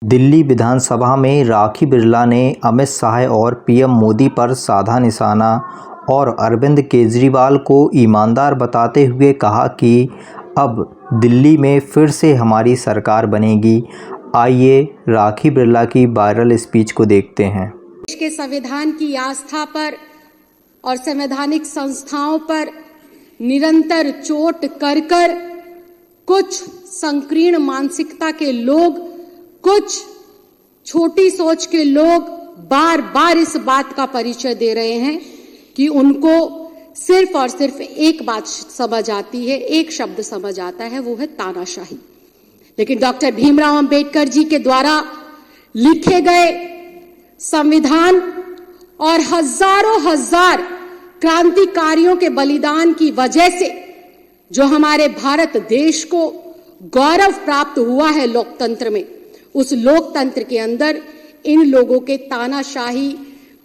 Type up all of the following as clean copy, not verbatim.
दिल्ली विधानसभा में राखी बिरला ने अमित शाह और पीएम मोदी पर साधा निशाना और अरविंद केजरीवाल को ईमानदार बताते हुए कहा कि अब दिल्ली में फिर से हमारी सरकार बनेगी। आइए राखी बिरला की वायरल स्पीच को देखते हैं। देश के संविधान की आस्था पर और संवैधानिक संस्थाओं पर निरंतर चोट कर कुछ संकीर्ण मानसिकता के लोग, कुछ छोटी सोच के लोग बार बार इस बात का परिचय दे रहे हैं कि उनको सिर्फ और सिर्फ एक बात समझ आती है, एक शब्द समझ आता है, वो है तानाशाही। लेकिन डॉक्टर भीमराव अंबेडकर जी के द्वारा लिखे गए संविधान और हजारों हजार क्रांतिकारियों के बलिदान की वजह से जो हमारे भारत देश को गौरव प्राप्त हुआ है लोकतंत्र में, उस लोकतंत्र के अंदर इन लोगों के तानाशाही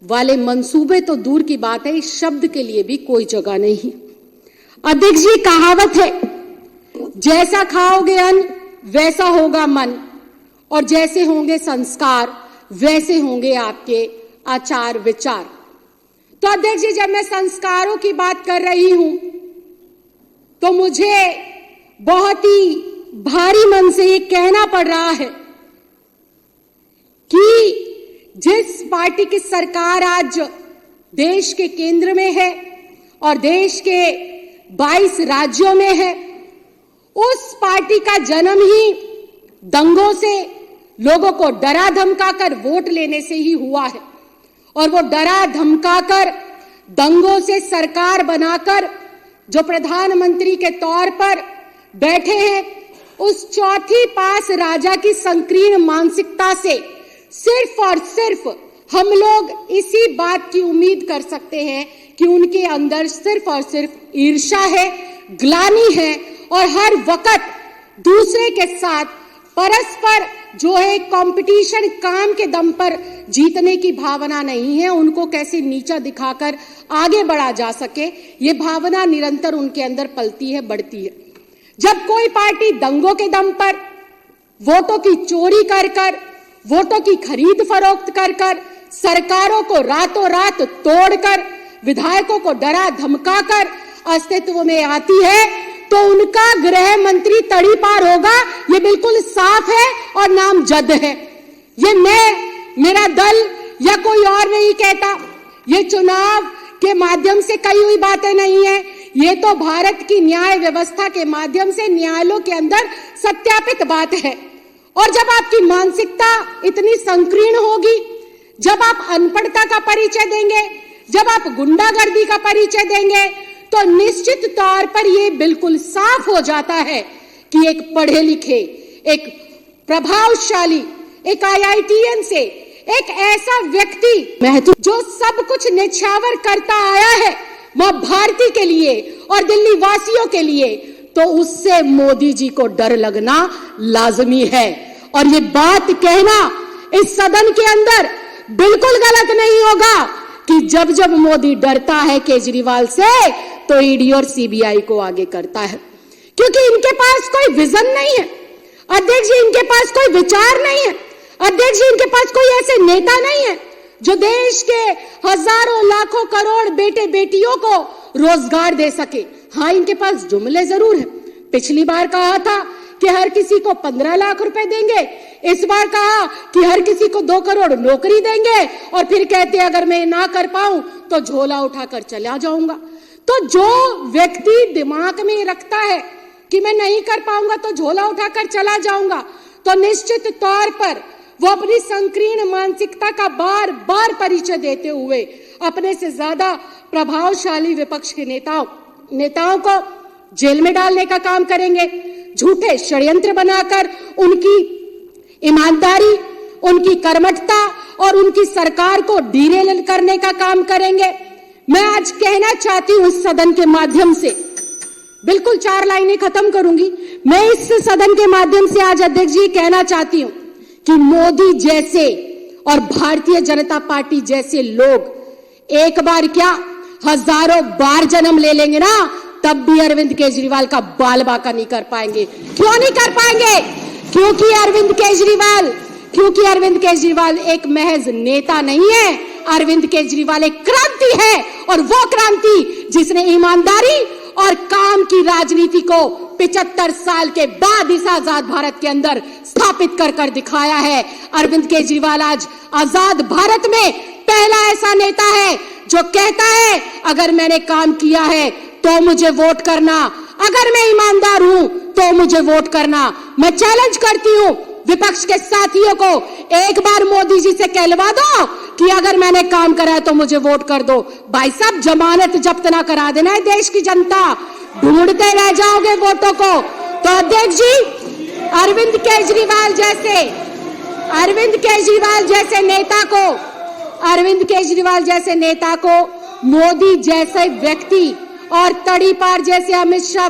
वाले मंसूबे तो दूर की बात है, इस शब्द के लिए भी कोई जगह नहीं। अध्यक्ष जी, कहावत है, जैसा खाओगे अन्न वैसा होगा मन, और जैसे होंगे संस्कार वैसे होंगे आपके आचार विचार। तो अध्यक्ष जी, जब मैं संस्कारों की बात कर रही हूं तो मुझे बहुत ही भारी मन से ये कहना पड़ रहा है कि जिस पार्टी की सरकार आज देश के केंद्र में है और देश के 22 राज्यों में है, उस पार्टी का जन्म ही दंगों से, लोगों को डरा धमकाकर वोट लेने से ही हुआ है। और वो डरा धमकाकर दंगों से सरकार बनाकर जो प्रधानमंत्री के तौर पर बैठे हैं, उस चौथी पास राजा की संकीर्ण मानसिकता से सिर्फ और सिर्फ हम लोग इसी बात की उम्मीद कर सकते हैं कि उनके अंदर सिर्फ और सिर्फ ईर्ष्या है, ग्लानि है, और हर वक्त दूसरे के साथ परस्पर जो है कंपटीशन, काम के दम पर जीतने की भावना नहीं है। उनको कैसे नीचा दिखाकर आगे बढ़ा जा सके, ये भावना निरंतर उनके अंदर पलती है, बढ़ती है। जब कोई पार्टी दंगों के दम पर, वोटों की चोरी कर वोटों की खरीद फरोख्त कर सरकारों को रातों रात तोड़कर, विधायकों को डरा धमकाकर अस्तित्व में आती है, तो उनका गृह मंत्री तड़ी पार होगा, ये बिल्कुल साफ है और नामजद है। ये मेरा दल या कोई और नहीं कहता, ये चुनाव के माध्यम से कही हुई बातें नहीं है, ये तो भारत की न्याय व्यवस्था के माध्यम से न्यायालयों के अंदर सत्यापित बात है। और जब आपकी मानसिकता इतनी संकीर्ण होगी, जब आप अनपढ़ता का परिचय देंगे, जब आप गुंडागर्दी का परिचय देंगे, तो निश्चित तौर पर यह बिल्कुल साफ हो जाता है कि एक पढ़े लिखे, एक प्रभावशाली, एक IITN से एक ऐसा व्यक्ति महत्व जो सब कुछ निछावर करता आया है वह भारती के लिए और दिल्ली वासियों के लिए, तो उससे मोदी जी को डर लगना लाजमी है। और ये बात कहना इस सदन के अंदर बिल्कुल गलत नहीं होगा कि जब जब मोदी डरता है केजरीवाल से, तो ईडी और CBI को आगे करता है, क्योंकि इनके पास कोई विजन नहीं है अध्यक्ष जी, इनके पास कोई विचार नहीं है अध्यक्ष जी, इनके पास कोई ऐसे नेता नहीं है जो देश के हजारों लाखों करोड़ बेटे बेटियों को रोजगार दे सके। हाँ, इनके पास जुमले जरूर है। पिछली बार कहा था कि हर किसी को 15 लाख रुपए देंगे, इस बार कहा कि हर किसी को 2 करोड़ नौकरी देंगे, और फिर कहते अगर मैं ना कर पाऊं तो झोला उठाकर चला जाऊंगा। तो जो व्यक्ति दिमाग में रखता है कि मैं नहीं कर पाऊंगा तो झोला उठाकर चला जाऊंगा, तो निश्चित तौर पर वो अपनी संकीर्ण मानसिकता का बार बार परिचय देते हुए अपने से ज्यादा प्रभावशाली विपक्ष के नेताओं को जेल में डालने का काम करेंगे, झूठे षड्यंत्र बनाकर उनकी ईमानदारी, उनकी कर्मठता और उनकी सरकार को डिरेल करने का काम करेंगे। मैं आज कहना चाहती हूं इस सदन के माध्यम से, बिल्कुल 4 लाइनें खत्म करूंगी। मैं इस सदन के माध्यम से आज अध्यक्ष जी कहना चाहती हूं कि मोदी जैसे और भारतीय जनता पार्टी जैसे लोग एक बार क्या हजारों बार जन्म ले लेंगे ना, तब भी अरविंद केजरीवाल का बाल बाका नहीं कर पाएंगे। क्यों नहीं कर पाएंगे? क्योंकि अरविंद केजरीवाल क्योंकि अरविंद केजरीवाल एक महज नेता नहीं है, अरविंद केजरीवाल एक क्रांति है, और वो क्रांति जिसने ईमानदारी और काम की राजनीति को 75 साल के बाद इस आजाद भारत के अंदर स्थापित कर दिखाया है। अरविंद केजरीवाल आज आजाद भारत में पहला ऐसा नेता है जो कहता है अगर मैंने काम किया है तो मुझे वोट करना, अगर मैं ईमानदार हूं तो मुझे वोट करना। मैं चैलेंज करती हूं विपक्ष के साथियों को, एक बार मोदी जी से कहलवा दो कि अगर मैंने काम करा है तो मुझे वोट कर दो। भाई साहब, जमानत जब्त ना करा देना है देश की जनता, ढूंढते रह जाओगे वोटों को। तो अध्यक्ष जी, अरविंद केजरीवाल जैसे नेता को मोदी जैसे व्यक्ति और तड़ीपार जैसे अमित शाह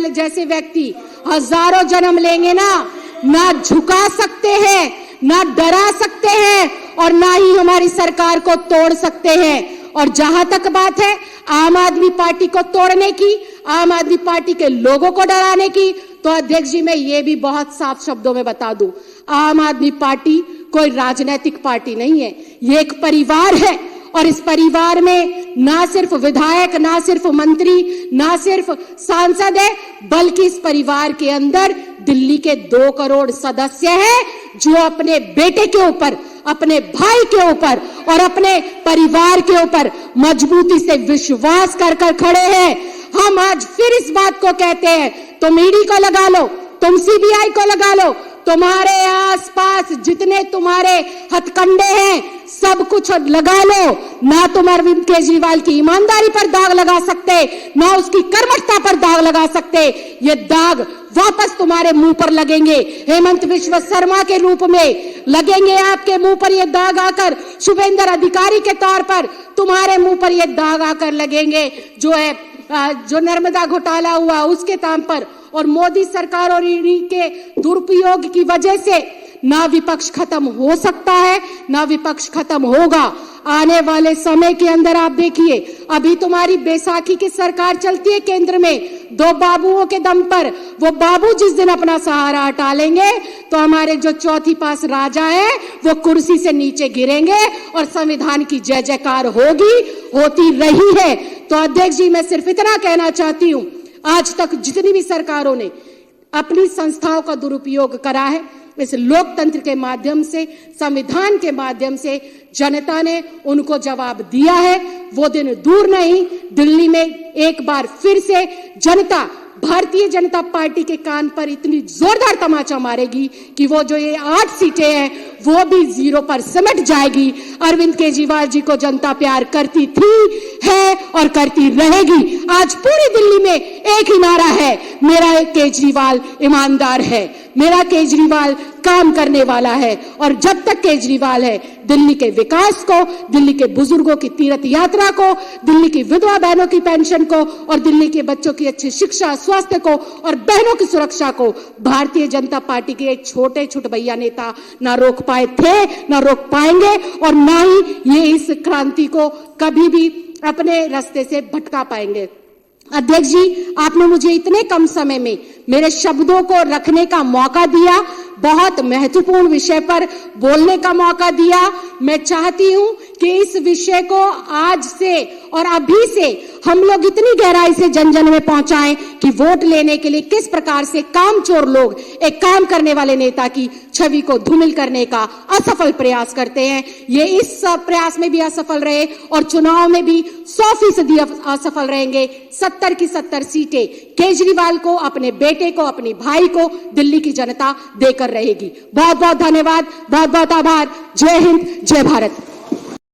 जैसे व्यक्ति हजारों जन्म लेंगे ना झुका सकते हैं, ना डरा सकते हैं, और ना ही हमारी सरकार को तोड़ सकते हैं। और जहां तक बात है आम आदमी पार्टी को तोड़ने की, आम आदमी पार्टी के लोगों को डराने की, तो अध्यक्ष जी मैं ये भी बहुत साफ शब्दों में बता दूं, आम आदमी पार्टी कोई राजनीतिक पार्टी नहीं है, ये एक परिवार है। और इस परिवार में ना सिर्फ विधायक, ना सिर्फ मंत्री, ना सिर्फ सांसद है, बल्कि इस परिवार के अंदर दिल्ली के 2 करोड़ सदस्य हैं जो अपने बेटे के ऊपर, अपने भाई के ऊपर और अपने परिवार के ऊपर मजबूती से विश्वास कर खड़े हैं। हम आज फिर इस बात को कहते हैं, तुम ईडी को लगा लो, तुम सीबीआई को लगा लो, तुम्हारे आसपास जितने तुम्हारे हथकंडे हैं सब कुछ लगा लो, ना तुम अरविंद केजरीवाल की ईमानदारी पर दाग लगा सकते, ना उसकी कर्मठता पर दाग लगा सकते। ये दाग वापस तुम्हारे मुंह पर लगेंगे, हेमंत बिश्व शर्मा के रूप में लगेंगे आपके मुंह पर ये दाग आकर, शुभेंद्र अधिकारी के तौर पर तुम्हारे मुंह पर ये दाग आकर लगेंगे, जो नर्मदा घोटाला हुआ उसके नाम पर। और मोदी सरकार और ईडी के दुरुपयोग की वजह से ना विपक्ष खत्म हो सकता है, ना विपक्ष खत्म होगा। आने वाले समय के अंदर आप देखिए, अभी तुम्हारी बैसाखी की सरकार चलती है केंद्र में 2 बाबुओं के दम पर। वो बाबू जिस दिन अपना सहारा हटा लेंगे तो हमारे जो चौथी पास राजा है वो कुर्सी से नीचे गिरेंगे और संविधान की जय जयकार होती रही है। तो अध्यक्ष जी, मैं सिर्फ इतना कहना चाहती हूं, आज तक जितनी भी सरकारों ने अपनी संस्थाओं का दुरुपयोग करा है, इस लोकतंत्र के माध्यम से, संविधान के माध्यम से जनता ने उनको जवाब दिया है। वो दिन दूर नहीं, दिल्ली में एक बार फिर से जनता भारतीय जनता पार्टी के कान पर इतनी जोरदार तमाचा मारेगी कि वो जो ये 8 सीटें हैं वो भी 0 पर सिमट जाएगी। अरविंद केजरीवाल जी को जनता प्यार करती थी, है और करती रहेगी। आज पूरी दिल्ली में एक ही नारा है, मेरा केजरीवाल ईमानदार है, मेरा केजरीवाल काम करने वाला है। और जब तक केजरीवाल है, दिल्ली के विकास को, दिल्ली के बुजुर्गों की तीर्थ यात्रा को, दिल्ली की विधवा बहनों की पेंशन को और दिल्ली के बच्चों की अच्छी शिक्षा, स्वास्थ्य को और बहनों की सुरक्षा को भारतीय जनता पार्टी के एक छोटे भैया नेता ना रोक पाए थे, ना रोक पाएंगे, और ना ही ये इस क्रांति को कभी भी अपने रास्ते से भटका पाएंगे। अध्यक्ष जी, आपने मुझे इतने कम समय में मेरे शब्दों को रखने का मौका दिया, बहुत महत्वपूर्ण विषय पर बोलने का मौका दिया। मैं चाहती हूं कि इस विषय को आज से और अभी से हम लोग इतनी गहराई से जन जन में पहुंचाएं कि वोट लेने के लिए किस प्रकार से कामचोर लोग एक काम करने वाले नेता की छवि को धूमिल करने का असफल प्रयास करते हैं। ये इस प्रयास में भी असफल रहे और चुनाव में भी 100% असफल रहेंगे। 70 की 70 सीटें केजरीवाल को, अपने बेटे को, अपने भाई को दिल्ली की जनता देकर रहेगी। बहुत बहुत धन्यवाद, बहुत बहुत आभार। जय हिंद, जय भारत।